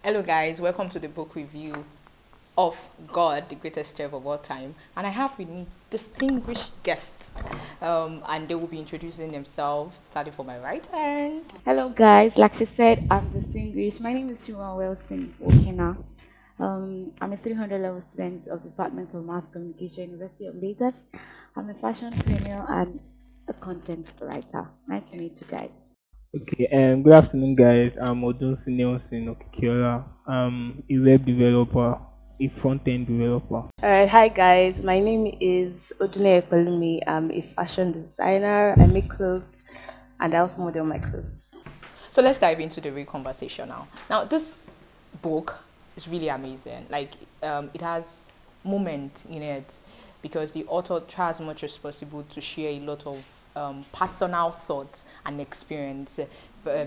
Hello, guys. Welcome to the book review of God, the greatest chef of all time. And I have with me distinguished guests, and they will be introducing themselves, starting from my right hand. Hello, guys. Like she said, I'm distinguished. My name is Shuma Wilson Okina. I'm a 300 level student of the Department of Mass Communication, University of Lagos. I'm a fashion trainer and a content writer. Nice to meet you guys. Okay, good afternoon, guys. I'm Odunsi Nelson Okikiola. I'm a web developer, a front-end developer. Alright, hi guys. My name is Odune Ekpelumi. I'm a fashion designer. I make clothes and I also model my clothes. So let's dive into the real conversation now. Now, this book is really amazing. It has moment in it because the author tries as much as possible to share a lot of personal thoughts and experience,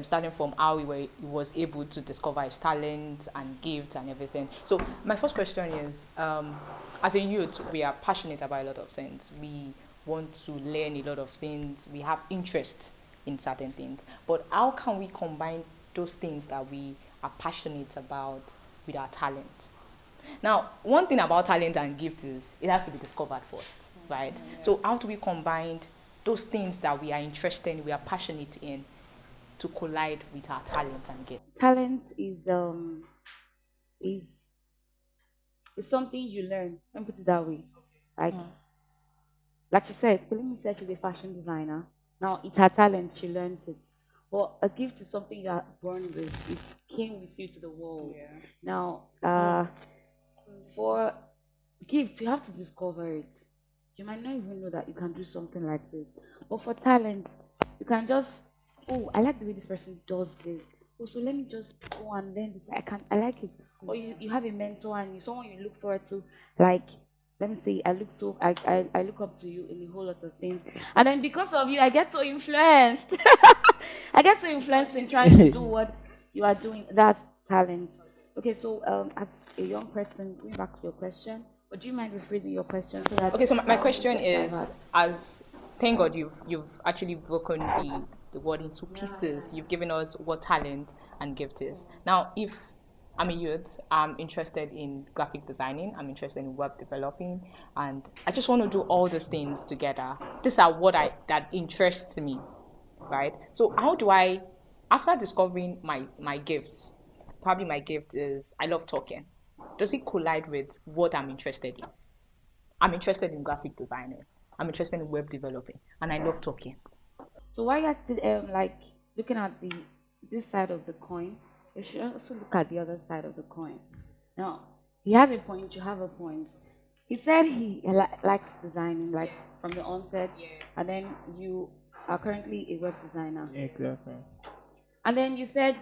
starting from how he was able to discover his talent and gifts and everything. So my first question is, as a youth, we are passionate about a lot of things. We want to learn a lot of things. We have interest in certain things. But how can we combine those things that we are passionate about with our talent? Now, one thing about talent and gift is it has to be discovered first, right? Yeah. So how do we combine those things that we are interested in, we are passionate in, to collide with our talent and gift? Talent is something you learn. Let me put it that way. Like like she said, Pelumi said she's a fashion designer. Now it's her talent, she learns it. But a gift is something you are born with. It came with you to the world. Yeah. Now, for gifts, you have to discover it. You might not even know that you can do something like this. But for talent, you can just, oh, I like the way this person does this. Oh, so let me just go and learn this. I like it. Or you have a mentor and someone you look forward to, like, let me say, I look up to you in a whole lot of things. And then because of you, I get so influenced. I get so influenced in trying to do what you are doing. That's talent. Okay, so as a young person, going back to your question, would you mind rephrasing your question so that? Okay, so my question is, as thank God you've actually broken the word into pieces. You've given us what talent and gift is. Now, if I'm a youth, I'm interested in graphic designing, I'm interested in web developing, and I just want to do all these things together. These are that interests me, right? So how do I, after discovering my gifts, probably my gift is I love talking. Does it collide with what I'm interested in? I'm interested in graphic designing. I'm interested in web developing, and I love talking. So while you're like looking at this side of the coin, you should also look at the other side of the coin. Now, he has a point, you have a point. He said he likes designing, like from the onset, and then you are currently a web designer. Exactly. And then you said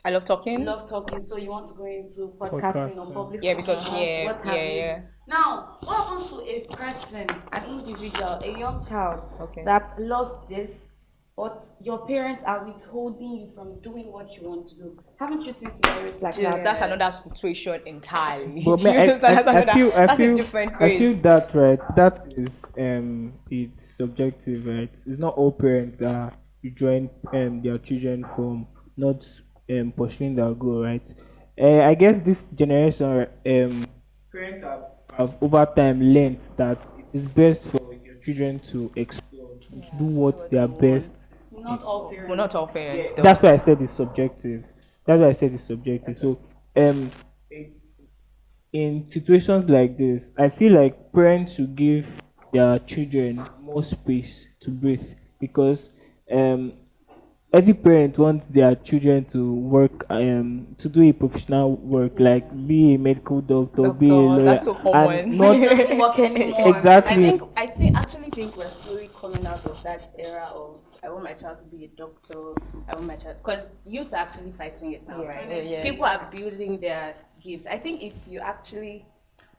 I love talking. love talking, so you want to go into podcasting or public Yeah, because what have you. yeah. Now, what happens to a person, an individual, a young child Okay. that loves this, but your parents are withholding you from doing what you want to do? Haven't you seen scenarios like that? That's another situation entirely. But That's a different I feel case. that right. That is it's subjective, right? It's not all parents that you join their children from not pursuing their goal, right? I guess this generation parents have over time learned that it is best for your children to explore, to do what they are best. Not all parents. Well, not all parents, though. That's why I said it's subjective. That's why I said it's subjective. So, in situations like this, I feel like parents should give their children more space to breathe because um, every parent wants their children to work to do a professional work like be a medical doctor, be a Doctor, lawyer, that's so common. and Not not just work anymore. exactly. Actually think we're slowly coming out of that era of I want my child to be a doctor. I want my child because youth are actually fighting it now, right? Yeah. People are building their gifts. I think if you actually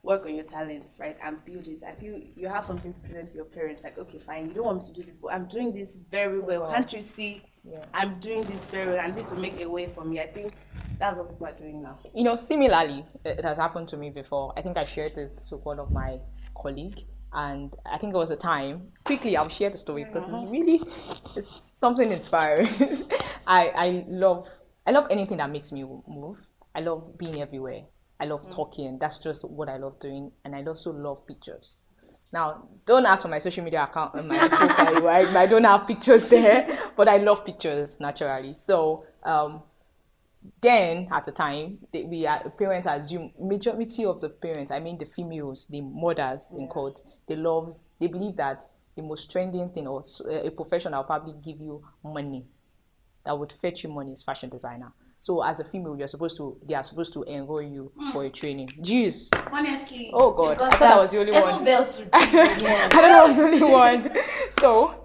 work on your talents, right, and build it, I feel you have something to present to your parents. Like, okay, fine, you don't want me to do this, but I'm doing this very well. Wow. Can't you see? Yeah. I'm doing this very well, and this will make a way for me. I think that's what people are doing now. Similarly, it has happened to me before. I think I shared it to one of my colleagues, and I think it was a time. Quickly, I'll share the story because it's something inspiring. I love I love anything that makes me move. I love being everywhere. I love talking. That's just what I love doing. And I also love pictures. Now, don't ask for my social media account and my profile, right? I don't have pictures there, but I love pictures naturally. So then, at the time, parents assume majority of the parents, I mean the females, the mothers in quote, they believe that the most trending thing or a profession that will probably give you money, that would fetch you money, is fashion designer. So as a female, they are supposed to enroll you for a training. Jeez. Honestly. Oh God, I thought I was the only one. Bell to I thought I was the only one. So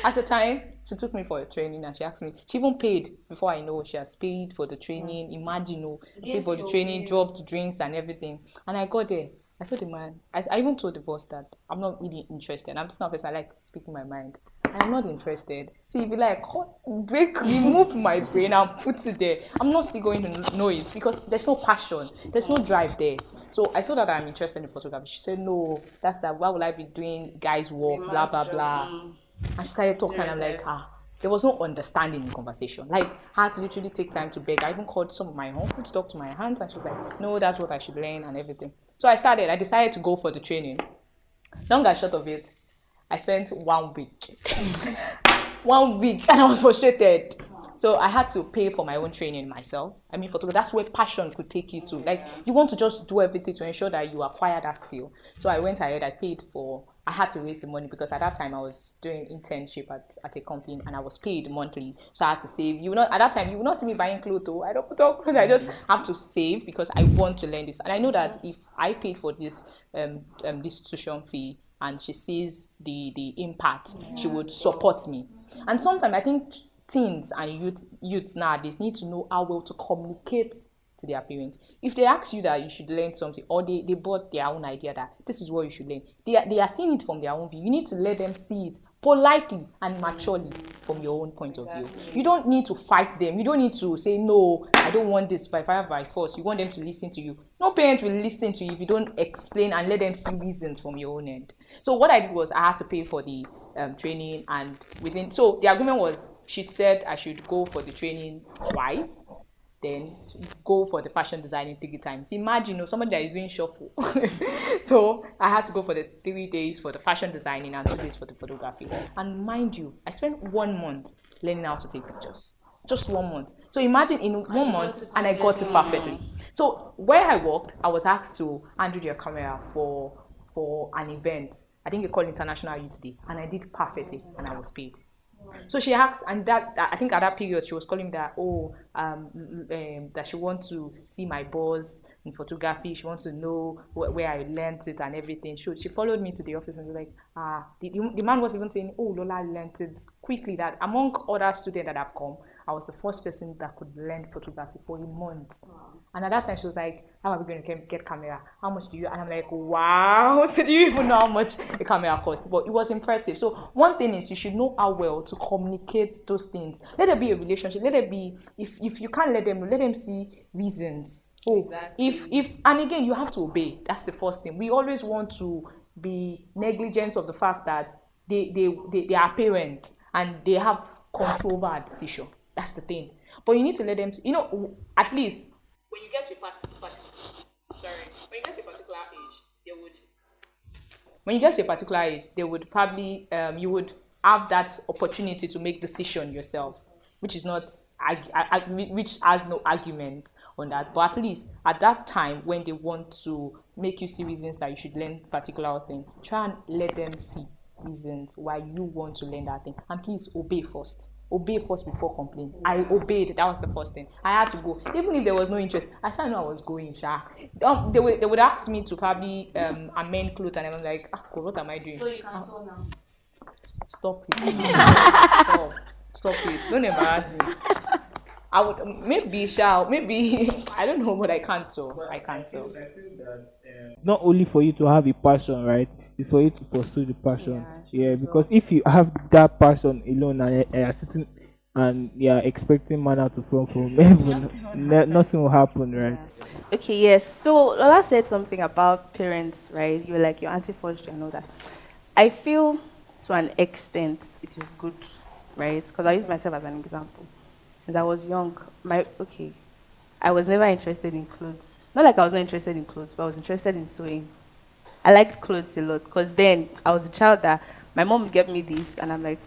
at the time, she took me for a training and she asked me. She even paid before I know she has paid for the training. Imagine, paid for the training, dropped drinks and everything. And I got there. I told the man. I even told the boss that I'm not really interested. I'm just not a person I like speaking my mind. I'm not interested. See, if you like, remove my brain and put it there, I'm not still going to know it because there's no passion, there's no drive there. So I told her that I'm interested in photography. She said, no, that's that. Why would I be doing guys' work, blah, blah, blah. And she started talking, and I'm like, there was no understanding in conversation. Like, I had to literally take time to beg. I even called some of my uncle to talk to my aunts, and she was like, no, that's what I should learn and everything. So I decided to go for the training. Long and short of it, I spent 1 week. 1 week, and I was frustrated. So I had to pay for my own training myself. I mean, photography, that's where passion could take you to. Like, you want to just do everything to ensure that you acquire that skill. So I went ahead, I had to raise the money because at that time I was doing internship at a company and I was paid monthly. So I had to save. At that time, you will not see me buying clothes. I don't put on clothes. I just have to save because I want to learn this. And I know that if I paid for this this tuition fee, and she sees the impact, she would support me. And sometimes I think teens and youths nowadays need to know how well to communicate to their parents. If they ask you that you should learn something, or they bought their own idea that this is what you should learn, they are seeing it from their own view. You need to let them see it politely and maturely from your own point of view. You don't need to fight them. You don't need to say, no, I don't want this by fire by force. You want them to listen to you. No parent will listen to you if you don't explain and let them see reasons from your own end. So what I did was I had to pay for the training, and so the agreement was, she said I should go for the training twice, then go for the fashion designing 3 times. Imagine, somebody that is doing shuffle. So I had to go for the 3 days for the fashion designing and 2 days for the photography. And mind you, I spent 1 month learning how to take pictures. Just 1 month. So imagine in 1 month, and I got it perfectly. So where I worked, I was asked to handle their camera for an event. I think they call International Youth Day, and I did perfectly, and I was paid. So she asked, and that I think at that period she was calling that that she wants to see my boss in photography. She wants to know where I learned it and everything. She followed me to the office and was like, the man was even saying, oh, Lola learned it quickly. That among other students that have come, I was the first person that could learn photography for a month. Wow. And at that time she was like, how are we going to get camera? How much do you? And I'm like, wow. So do you even know how much a camera costs? But it was impressive. So one thing is, you should know how well to communicate those things. Let there be a relationship. Let there be, if you can't let them see reasons. Oh, exactly. if and again, you have to obey. That's the first thing. We always want to be negligent of the fact that they are parents and they have control over our decision. That's the thing. But you need to let them, at least when you get to a particular age, they would probably you would have that opportunity to make decision yourself, which is not which has no argument on that. But at least at that time, when they want to make you see reasons that you should learn particular thing, try and let them see reasons why you want to learn that thing, and please obey first. Obey first before complain. I obeyed. That was the first thing. I had to go, even if there was no interest. I didn't know I was going. They would ask me to probably amend clothes, and I'm like, God, what am I doing? So you can sew now. Stop it. Stop it. Don't embarrass me. I would maybe I don't know, but I can't tell. I can't tell. I think that not only for you to have a passion, right? It's for you to pursue the passion. Yeah, because if you have that passion alone and you're sitting and you're expecting manna to fall from heaven, nothing will happen, right? Okay, yes. So Lola said something about parents, right? You're like your auntie forged you and all that. I feel to an extent it is good, right? Because I use myself as an example. since I was young. I was never interested in clothes. Not like I was not interested in clothes, but I was interested in sewing. I liked clothes a lot because then I was a child that my mom would get me this, and I'm like,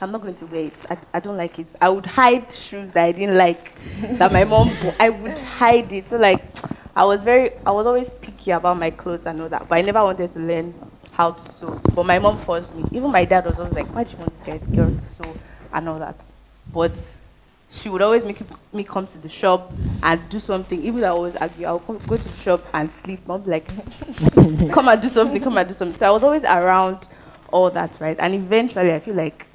I'm not going to wear it. I don't like it. I would hide shoes that I didn't like that my mom bought. I would hide it. So like, I was always picky about my clothes and all that, but I never wanted to learn how to sew. But my mom forced me. Even my dad was always like, why do you want this girl to sew and all that? But she would always me come to the shop and do something. Even though I always argue, I'll go to the shop and sleep. Mom be like, come and do something, come and do something. So I was always around all that, right? And eventually, I feel like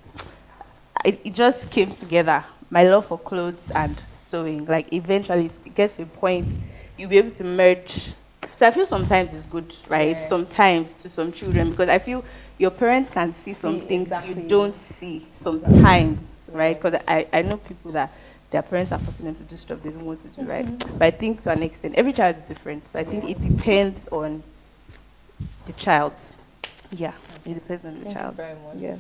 it just came together. My love for clothes and sewing. Like eventually, it gets to a point you'll be able to merge. So I feel sometimes it's good, right? Yeah. Sometimes to some children, because I feel your parents can see some things exactly. you don't see sometimes, right? Because I know people that their parents are forcing them to do stuff they don't want to do, right? But I think to an extent, every child is different. So I think it depends on the child. Yeah, it depends on the Thank you child. very much. Yes.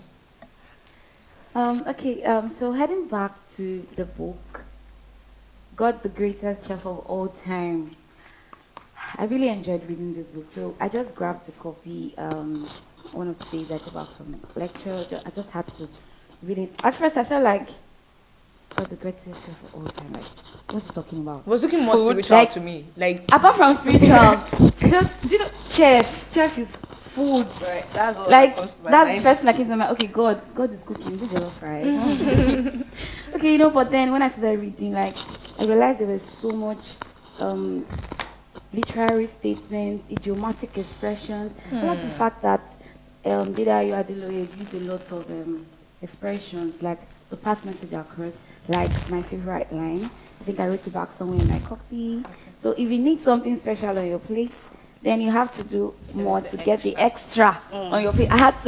Okay, so heading back to the book, God the Greatest Chef of All Time. I really enjoyed reading this book, so I just grabbed the copy one of the days I got back from lecture. I just had to read it. At first, I felt like, God the Greatest Chef of All Time. Like, what's he talking about? It was looking more Food, spiritual like- to me. Like, Apart from spiritual, just, do you know, chef is food. Right, that's all Like, that comes to my that's the mind. first thing that came to my mind. Okay, God is cooking. Is it jollof rice? Okay, you know, but then when I started reading, like, I realized there was so much literary statements, idiomatic expressions. I like the fact that Dedayo Adeloye used a lot of expressions, like to pass message across, like my favorite line. I think I wrote it back somewhere in my copy. So if you need something special on your plate, then you have to do more to get the extra on your plate. I had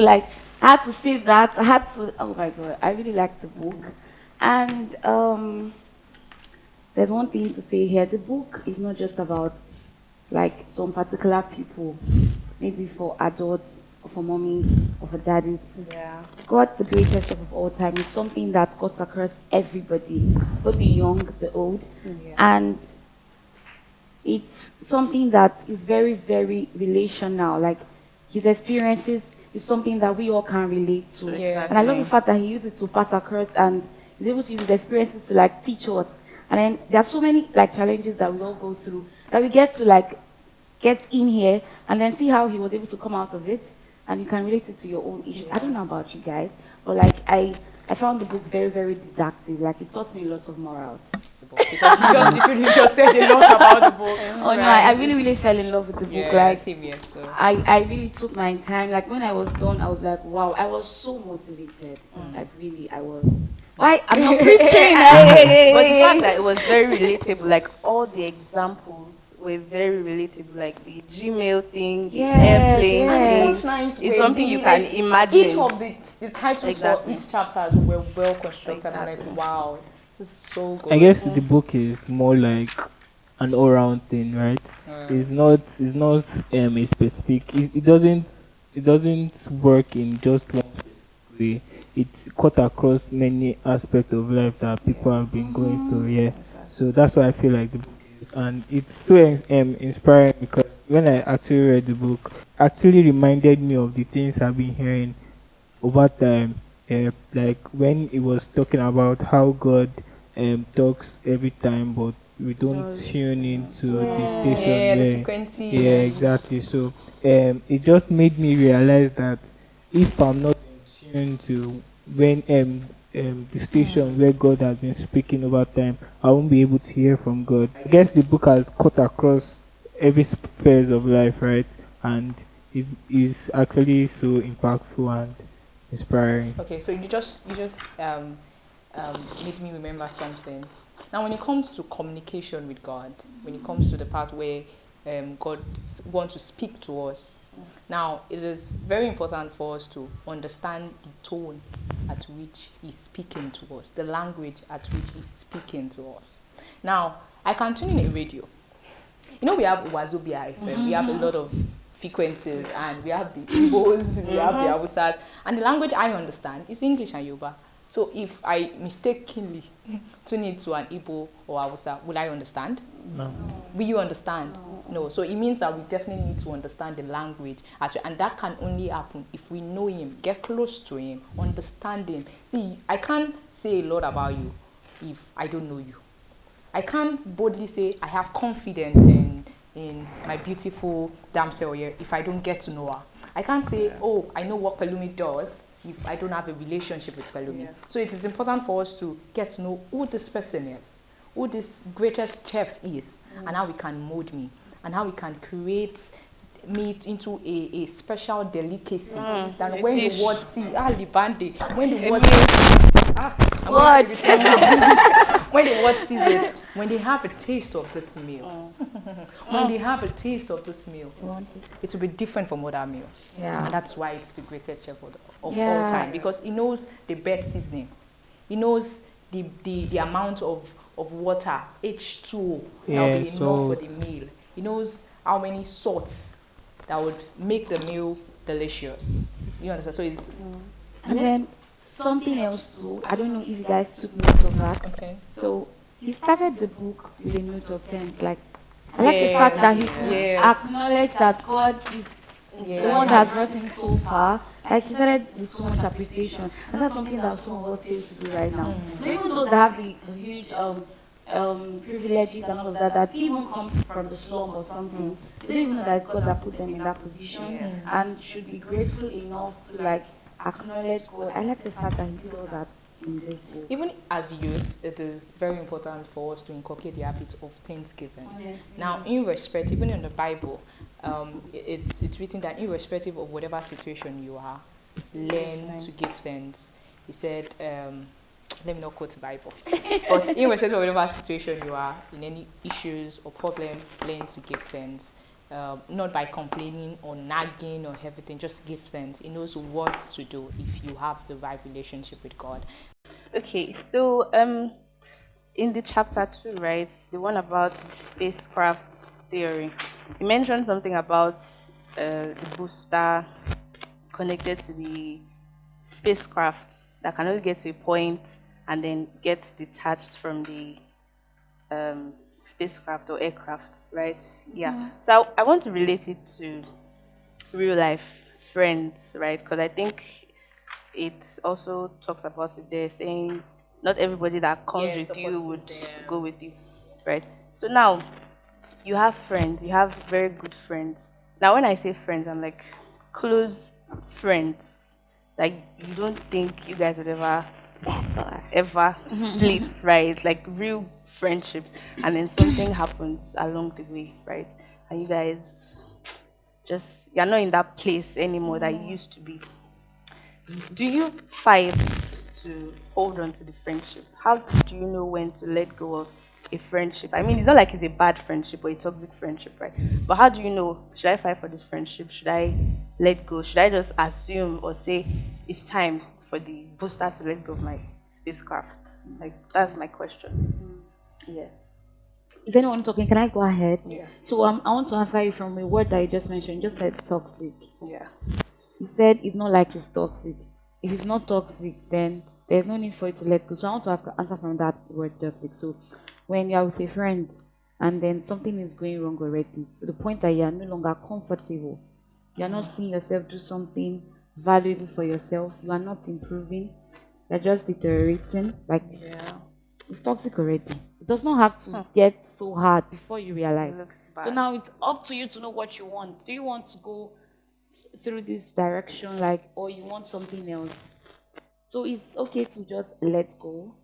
to say that. Oh my God, I really liked the book. And there's one thing to say here. The book is not just about like some particular people, maybe for adults or for mommies or for daddies. Yeah. God, the greatest chef of all time, is something that cuts across everybody, both the young, the old, and it's something that is very, very relational. Like his experiences is something that we all can relate to. Yeah. And I love the fact that he used it to pass across and he's able to use his experiences to like teach us. And then there are so many like challenges that we all go through that we get to like get in here and then see how he was able to come out of it, and you can relate it to your own issues. I don't know about you guys, but like I found the book very, very didactic. Like it taught me lots of morals. because you just literally just said a lot about the book. Oh no, I really, really fell in love with the book. Yeah, Like same here. So I really took my time. Like when I was done, I was like, wow, I was so motivated. Like really, I was. Why? I'm not preaching. But the fact that it was very relatable, like all the examples were very relatable, like the Gmail thing, the Yeah, airplane yeah. thing. It's something you can imagine. Each of the titles Exactly. for each chapters were well constructed. I'm like, wow, this is so good. I guess the book is more like an all-round thing, right? It's not a specific. It doesn't work in just one specific way. It's cut across many aspects of life that people have been going through. Yeah, so that's why I feel like the book is, and it's so inspiring because when I actually read the book, actually reminded me of the things I've been hearing over time. Like when it was talking about how God talks every time, but we don't tune into the station. yeah, the Yeah, frequency. yeah, exactly. So it just made me realize that if I'm not in tune to when the station where God has been speaking over time, I won't be able to hear from God. I guess the book has cut across every spheres of life, right? And it is actually so impactful and inspiring. Okay, so you just made me remember something. Now, when it comes to communication with God, when it comes to the part where God wants to speak to us, now it is very important for us to understand the tone at which He's speaking to us, the language at which He's speaking to us. Now, I can tune in a radio. You know, we have Wazobia FM, we have a lot of frequencies, and we have the Igbos, we have the Hausas, and the language I understand is English and Yoruba. So if I mistakenly tune it to an Igbo or Hausa, will I understand? No. Will you understand? No. So it means that we definitely need to understand the language, and that can only happen if we know him, get close to him, understand him. See, I can't say a lot about you if I don't know you. I can't boldly say I have confidence in my beautiful damsel here if I don't get to know her. I can't say, oh, I know what Pelumi does if I don't have a relationship with Pelumi. Yeah. So it is important for us to get to know who this person is, who this greatest chef is, and how we can mold me, and how we can create meat into a special delicacy that when the word see, libande, when the word when the word sees it, when they have a taste of this meal, when they have a taste of this meal, it will be different from other meals. Yeah. And that's why it's the greatest chef of all Yeah. time, because he knows the best seasoning. He knows the amount of water, H2O, that will be enough for the salt. meal. He knows how many salts that would make the meal delicious. You understand? So it's And then something else too, I don't know if you guys took note of that. okay. So he started the book with a note of thanks. Like, I like the fact that he could acknowledge that God is the one that brought him so far. Like, he started with so much appreciation, and that's something that some of us fail to do right now. Even those that have the huge privileges and all of that, that even comes from the slum or something, they don't even know that it's God that put them in that position, and should be grateful enough to like acknowledge God. I like the fact that he did all that in this book. Even as youths, it is very important for us to inculcate the habit of thanksgiving. Now, irrespective, even in the Bible, it's written that irrespective of whatever situation you are, learn to give thanks. He said, let me not quote the Bible, but irrespective of whatever situation you are, in any issues or problem, learn to give thanks. Not by complaining or nagging or everything, just give thanks. He knows what to do if you have the right relationship with God. Okay, so in the chapter 2, right, the one about spacecraft theory, you mentioned something about the booster connected to the spacecraft that can only get to a point and then get detached from the spacecraft or aircraft, right? Yeah. So I want to relate it to real life friends, right? Because I think it also talks about it there, saying not everybody that comes with you would go with you, right? So now you have friends, you have very good friends. Now, when I say friends, I'm like close friends. Like, you don't think you guys would ever split, right? Like real friendship, and then something happens along the way, right? And you guys you're not in that place anymore that you used to be. Do you fight to hold on to the friendship? How do you know when to let go of a friendship? I mean, it's not like it's a bad friendship or a toxic friendship, right? But how do you know, should I fight for this friendship? Should I let go? Should I just assume or say it's time for the booster to let go of my spacecraft? Like, that's my question. Yeah. Is anyone talking? Can I go ahead? Yeah. So I want to answer you from a word that you just mentioned. You just said toxic. Yeah. You said it's not like it's toxic. If it's not toxic, then there's no need for it to let go. So I want to answer from that word toxic. So when you're with a friend and then something is going wrong already, to the point that you are no longer comfortable, you are not seeing yourself do something valuable for yourself, you are not improving, you're just deteriorating, like it's toxic already. It does not have to get so hard before you realize. It looks bad. So now it's up to you to know what you want. Do you want to go through this direction, like, or you want something else? So it's okay to just let go.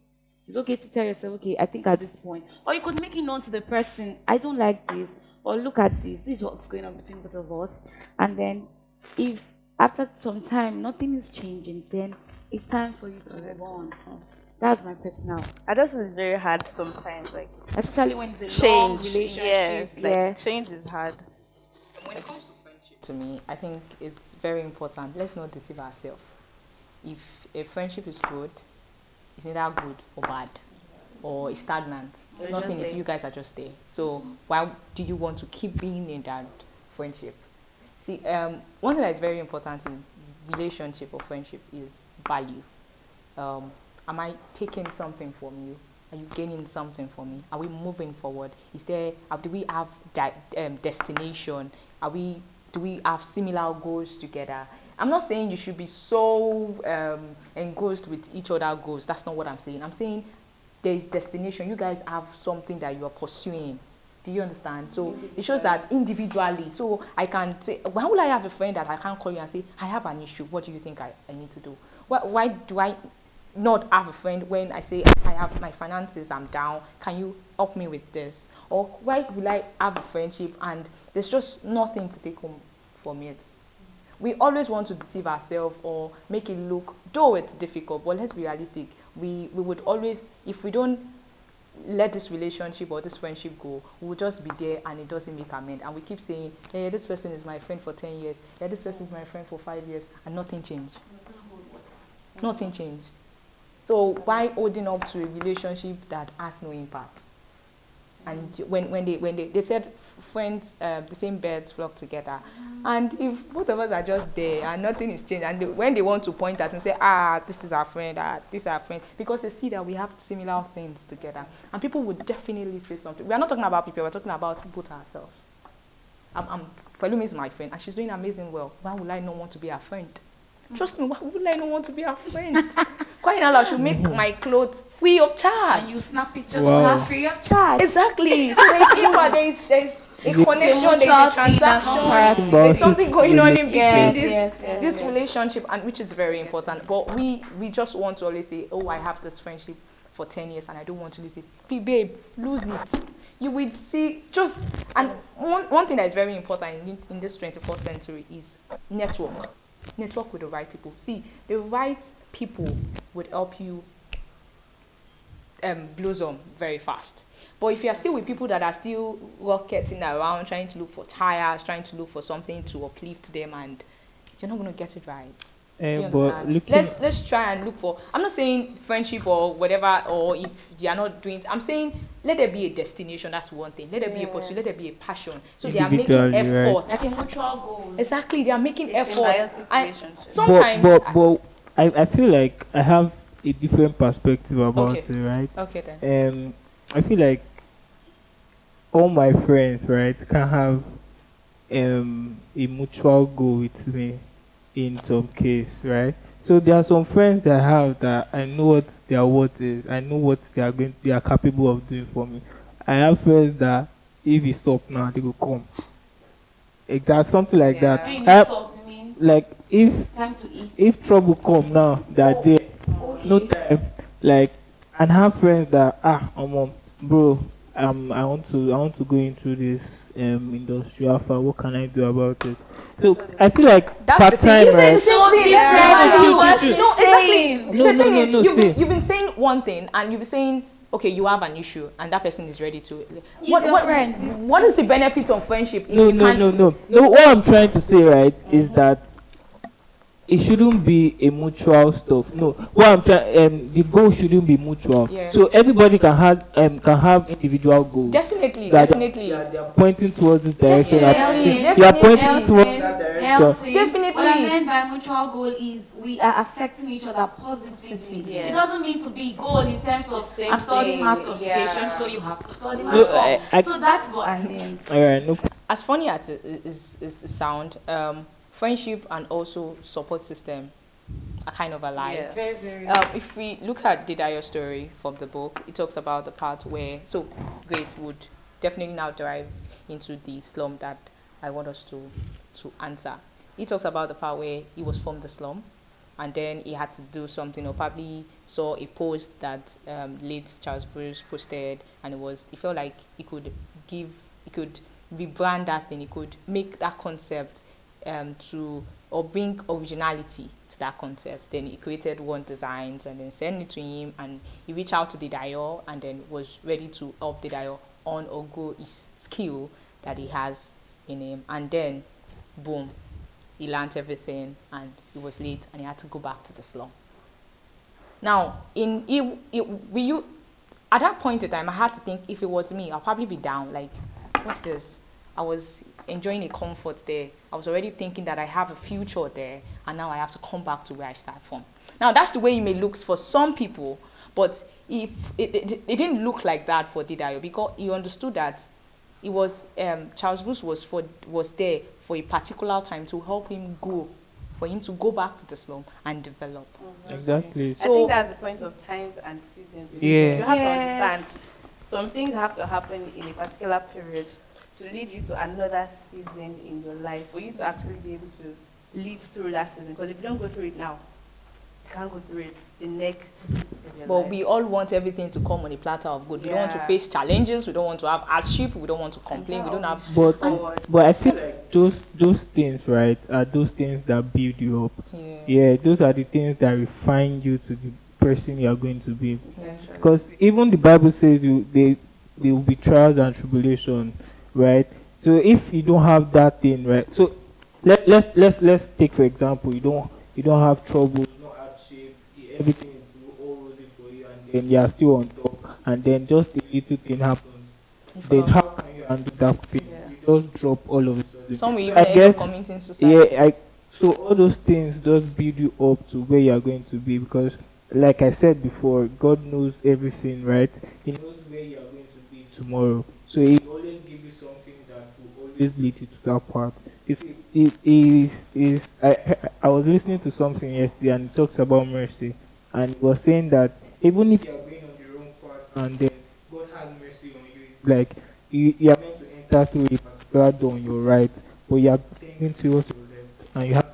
It's okay to tell yourself, okay, I think at this point, or you could make it known to the person, I don't like this, or look at this. This is what's going on between both of us. And then, if after some time nothing is changing, then it's time for you to move on. That's my personal. I just feel it's very hard sometimes, like Especially when it's a long change. relationship. Yes, Yeah. like change is hard. When it comes to friendship, to me, I think it's very important. Let's not deceive ourselves. If a friendship is good, it's neither good or bad, or it's stagnant. Nothing is. You guys are just there. So why do you want to keep being in that friendship? See, one thing that is very important in relationship or friendship is value. Am I taking something from you? Are you gaining something from me? Are we moving forward? Do we have that destination? Do we have similar goals together? I'm not saying you should be so engrossed with each other's goals. That's not what I'm saying. I'm saying there is destination. You guys have something that you are pursuing. Do you understand? So it shows that individually. So I can say, why would I have a friend that I can't call you and say, I have an issue. What do you think I need to do? Why do I not have a friend when I say I have my finances, I'm down, can you help me with this? Or why will I have a friendship and there's just nothing to take home from it? We always want to deceive ourselves or make it look, though it's difficult, but let's be realistic. We would always, if we don't let this relationship or this friendship go, we'll just be there and it doesn't make amend. And we keep saying, hey, this person is my friend for 10 years, yeah, this person is my friend for 5 years, and nothing changed. Nothing changed. So why holding up to a relationship that has no impact? And when they said friends, the same birds flock together. And if both of us are just there and nothing is changed, and when they want to point at and say, this is our friend, this is our friend, because they see that we have similar things together, and people would definitely say something. We are not talking about people, we're talking about both ourselves. Palumi is my friend, and she's doing amazing well. Why would I not want to be her friend? Trust me, why would I not want to be her friend? Quite now, I should make my clothes free of charge. And you snap pictures for her free of charge. Exactly. So there's a connection, there's a transaction, there's something going on in between this relationship, and which is very important. But we just want to always say, oh, I have this friendship for 10 years and I don't want to lose it. Babe, lose it. You will see and one thing that is very important in this 21st century is network. Network with the right people. See, the right people would help you blossom very fast. But if you are still with people that are still rocketing around, trying to look for tires, trying to look for something to uplift them, and you're not going to get it right. Do you understand? Let's try and look for. I'm not saying friendship or whatever, or if they are not doing. I'm saying let there be a destination. That's one thing. Let there be a pursuit. Let there be a passion. So they are making efforts. Like a mutual goal. Exactly, they are making efforts. And sometimes, but I feel like I have a different perspective about it, right? Okay then. I feel like all my friends, right, can have a mutual goal with me in some case, right? So there are some friends that I have that I know what their worth is. I know what they are capable of doing for me. I have friends that if it's up now, they will come. That's something like that. Like if time to eat. If trouble come now, that day, no time. Like, and have friends that bro, I want to go into this industrial fire. What can I do about it? So I feel like that's part time, right? So different. No. You've been saying one thing, and you've been saying, okay, you have an issue, and that person is ready to. What is the benefit of friendship? No. What I'm trying to say, right, is that it shouldn't be a mutual stuff. No, what I'm trying, the goal shouldn't be mutual. Yeah. So everybody can have individual goals. Definitely. They are pointing towards this direction. You are pointing towards that direction. Definitely. What I meant by mutual goal is we are affecting each other positively. Yeah. It doesn't mean to be goal in terms of I'm studying mass communication, so you have to study mass communication. So that's what I meant. All right. No. As funny as it is sound, friendship and also support system are kind of alive. Yeah. Very, very. If we look at Dedayo story from the book, it talks about the part where, so great, would definitely now dive into the slum that I want us to answer. He talks about the part where he was from the slum, and then he had to do something, or probably saw a post that late Charles Bruce posted, and he felt like he could rebrand that thing, he could make that concept or bring originality to that concept. Then he created one designs and then sent it to him, and he reached out to Dedayo and then was ready to help Dedayo on or grow his skill that he has in him. And then, boom, he learned everything and he was late and he had to go back to the slum. Now, at that point in time, I had to think, if it was me, I'll probably be down. Like, what's this? I was enjoying a comfort there. I was already thinking that I have a future there, and now I have to come back to where I started from. Now that's the way it may look for some people, but it didn't look like that for Dedayo because he understood that it was Charles Bruce was there for a particular time to help him go, for him to go back to the slum and develop. Exactly. I So think that's the point of times and seasons. Yeah. You have to Yes. understand some things have to happen in a particular period to lead you to another season in your life for you to actually be able to live through that season. Because if you don't go through it now, you can't go through it the next season of your but life. we all want everything to come on a platter of good. We don't want to Yeah. face challenges. We don't want to have hardship. We don't want to complain. We don't have. But And- but I feel like those things, right, are those things that build you up. Yeah. Yeah, those are the things that refine you to the person you are going to be. Essentially. Because even the Bible says there will be trials and tribulation, right? So if you don't have that thing, right? So let's take for example, you don't have trouble, no hardship, everything is all rosy for you, and then you are still on top, and then just a little thing happens. Then how can you undo that thing? Yeah. You just drop all of a sudden. Some will So even I end up guess committing suicide. yeah, so all those things just build you up to where you are going to be because, like I said before, God knows everything, right? He knows where you are going to be tomorrow. So He always give you something that will always lead you to that part. I was listening to something yesterday and it talks about mercy, and it was saying that even if you are going on the wrong path and then God has mercy on you, it's like you are meant to enter through a particular door on your right, but you are tending towards your left, and you have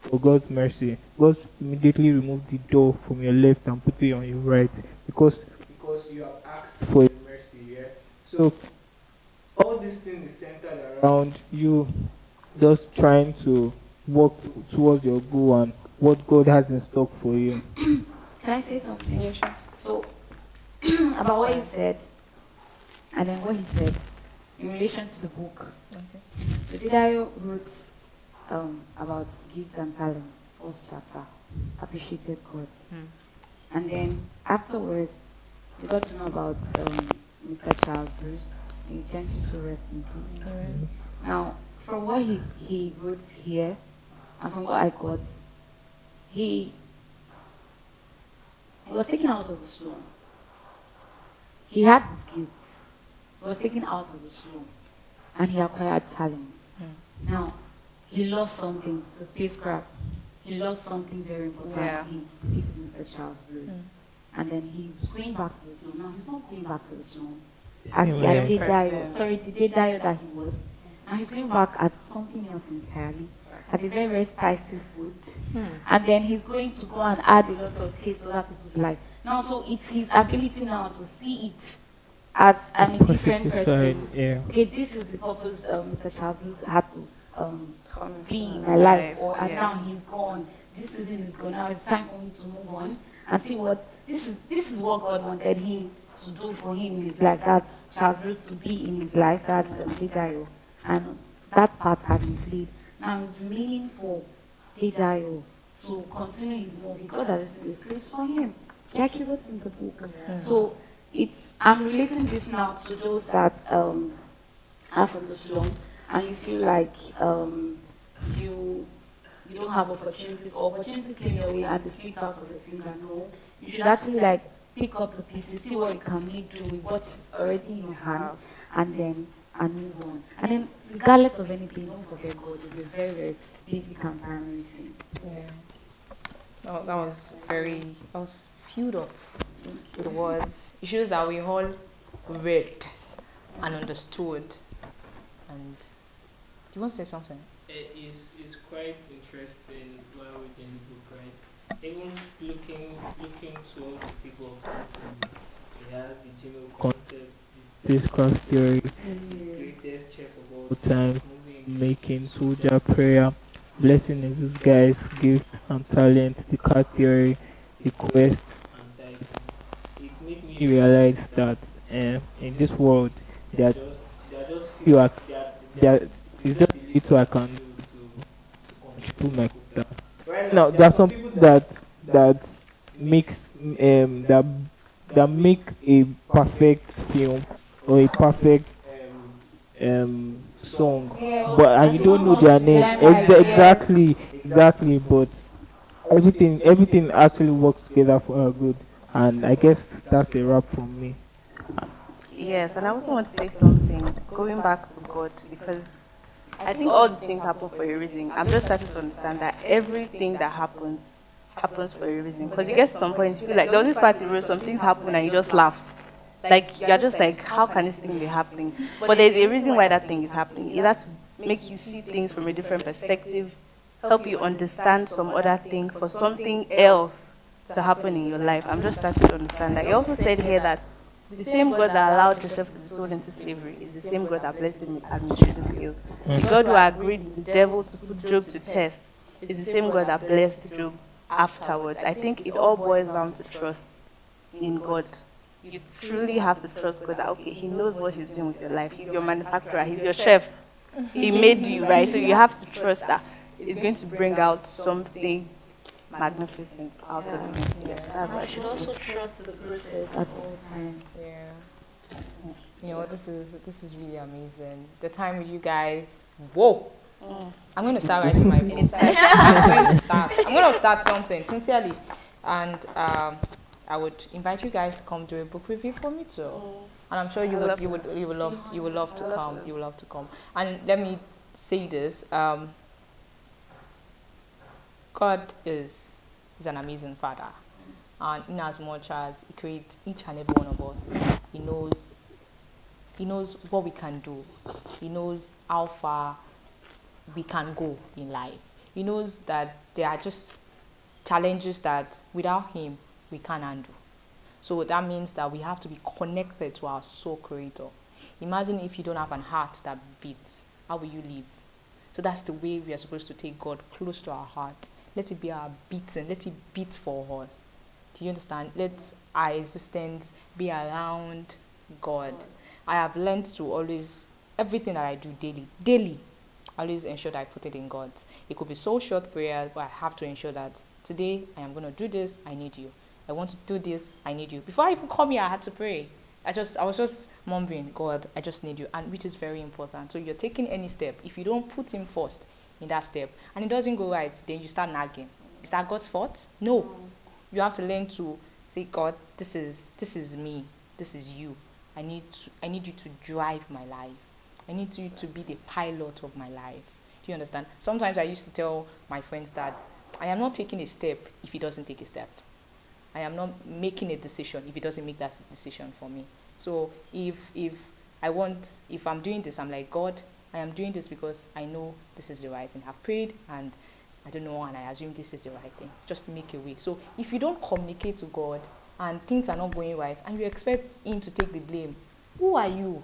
for God's mercy. God immediately remove the door from your left and put it on your right because you have asked for His mercy. Yeah. So all these things is centered around you just trying to work towards your goal and what God has in stock for you. Can I say something? Yeah, sure. So, about what he said, and then what he said in relation to the book. Okay. So, Dedayo wrote about gifts and talents, first chapter, appreciated God. And then afterwards, we got to know about Mr. Charles Bruce, and he tends to so rest in peace. Now, from what he wrote here, and from what I got, he was taken out of the slum. He had the skills. He was taken out of the slum, and he acquired talents. Now, he lost something, the spacecraft. He lost something very important. Yeah. This is Mr. Charles Bruce. And then he was going back to the slum. Now, he's not going back to the slum as the Same way. Dedayo. Sorry, the Dedayo that he was. Now he's going back as something else entirely, at a very, very spicy food. And then he's going to go and add a lot of taste to other people's life. Now, so it's his ability now to see it as I'm a different Positive person. side, yeah. Okay, this is the purpose Mr. Chavez had to be in my life, and yes. now he's gone. This season is gone. Now it's time for me to move on and see what this is what God wanted him to do for him in his life. That Charles Bruce to be in his life. That's Dedayo, and that part has been played. Now it's meaning for Dedayo to continue his movie. God has written the script for him, like he wrote in the book. So I'm relating this now to those that are from the slum, and you feel like you don't have opportunities, or opportunities came your way and they slipped out of the finger. No, you should actually like pick up the pieces, see what you can make do with what is already in your hand, and move on. And then, regardless of anything, don't forget God is a very, very basic and primary thing. Yeah. Oh, that was filled up with words. It shows that we all read and understood. And do you want to say something? It's quite interesting while reading the book, right? Even looking towards the table of contents, it has the general concept, the spacecraft theory, greatest chef of all time, movie making, soldier prayer, blessing in disguise, gifts and talents, the car theory, the quest, and that. It made me realize that in this world, there are just few. There is just a little I can do to contribute my quota. Right now, there are some people that makes that make a perfect film or a perfect song, Yeah, but and you don't know their name exactly. But everything actually works together for our good. And I guess that's a wrap from me. Yes, and I also want to say something going back to God because I think all these things happen for a reason. I'm just starting to understand that everything that happens for a reason. Because you get to some point, you feel like there was this part where some things happen and you just laugh. Like you're just like, how can this thing be happening? But there's a reason why that thing is happening. Either to make you see things from a different perspective, help you understand some other thing for something else to happen in your life. I'm just starting to understand that. You also said here that the same God that allowed Joseph to be sold into slavery is the same God that blessed him with administrative skills. The God who agreed with the devil to put Job to test is the same God that blessed Job afterwards. I think it all boils down to trust in God. You truly have to trust God that, okay, He knows what He's doing with your life. He's your manufacturer, He's your chef. He made you, right? So you have to trust that it's going to bring out something magnificent out of you. Yeah, that's what I You should should also say. trust the process at all times. Yeah. You know, this is really amazing. The time with you guys. Whoa. I'm going to start writing my book. I'm going to start something sincerely, and I would invite you guys to come do a book review for me too. And I'm sure you would love to come. You would love to come. And let me say this: God is an amazing Father, and in as much as He creates each and every one of us, He knows what we can do. He knows how far we can go in life. He knows that there are just challenges that without Him we can't handle. So that means that we have to be connected to our soul creator. Imagine if you don't have an heart that beats, how will you live? So that's the way we are supposed to take God close to our heart. Let it be our beating, let it beat for us. Do you understand? Let our existence be around God. I have learned to always, everything that I do daily, always ensure that I put it in God. It could be so short prayer, but I have to ensure that today I am going to do this, I need you. I want to do this, I need you. Before I even come here, I had to pray. I was just mumbling, God, I just need you, and which is very important. So you're taking any step. If you don't put Him first in that step, and it doesn't go right, then you start nagging. Is that God's fault? No. You have to learn to say, God, this is me, this is you. I need you to drive my life. I need you to be the pilot of my life. Do you understand? Sometimes I used to tell my friends that I am not taking a step if he doesn't take a step. I am not making a decision if he doesn't make that decision for me. So if I'm doing this, I'm like, God, I am doing this because I know this is the right thing. I've prayed and I don't know, and I assume this is the right thing. Just make a way. So if you don't communicate to God and things are not going right and you expect Him to take the blame, who are you?